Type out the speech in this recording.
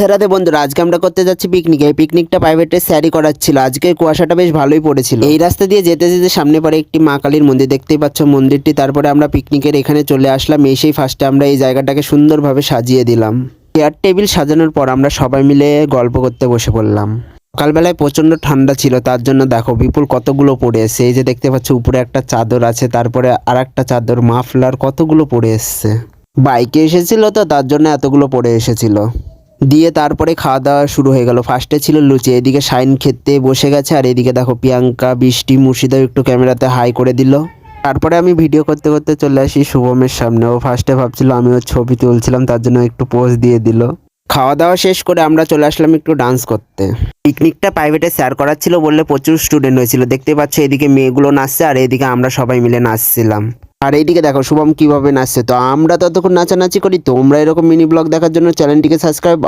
রাতে বন্ধুরা, আজকে আমরা করতে যাচ্ছি পিকনিক। এই পিকনিকটা প্রাইভেটে স্যারই করাচ্ছিল। আজকে কুয়াশাটা বেশ ভালোই পড়েছিল। এই রাস্তা দিয়ে যেতে যেতে সামনে পড়ে একটি মা কালীর মন্দির, দেখতেই পাচ্ছ মন্দিরটি। তারপরে আমরা পিকনিকের এখানে চলে আসলাম। এসেই ফার্স্টে আমরা এই জায়গাটাকে সুন্দরভাবে সাজিয়ে দিলাম। চেয়ার টেবিল সাজানোর পর আমরা সবাই মিলে গল্প করতে বসে পড়লাম। সকালবেলায় প্রচন্ড ঠান্ডা ছিল, তার জন্য দেখো বিপুল কতগুলো পড়ে এসছে। এই যে দেখতে পাচ্ছ উপরে একটা চাদর আছে, তারপরে আর একটা চাদর, মাফলার কতগুলো পড়ে এসছে। বাইকে এসেছিল তো তার জন্য এতগুলো পড়ে এসেছিল। দিয়ে তারপরে খাওয়া দাওয়া শুরু হয়ে গেল। ফার্স্টে ছিল লুচি, এদিকে শাইন খেতে বসে গেছে, আর এদিকে দেখো প্রিয়াঙ্কা, বৃষ্টি, মুর্শিদাও একটু ক্যামেরাতে হাই করে দিল। তারপরে আমি ভিডিও করতে করতে চলে আসি শুভমের সামনে। ও ফার্স্টে ভাবছিল আমি ওর ছবি তুলছিলাম, তার জন্য একটু পোজ দিয়ে দিল। খাওয়া দাওয়া শেষ করে আমরা চলে আসলাম একটু ডান্স করতে। পিকনিকটা প্রাইভেটে শেয়ার করার ছিল বললে প্রচুর স্টুডেন্ট হয়েছিল। দেখতে পাচ্ছ এদিকে মেয়েগুলো নাচছে, আর এদিকে আমরা সবাই মিলে নাচছিলাম। আর এইদিকে দেখো শুভম কিভাবে নাচছে। তো আমরা ততক্ষণ নাচানাচি করি। তোমরা এরকম মিনি ব্লগ দেখার জন্য চ্যানেলটিকে সাবস্ক্রাইব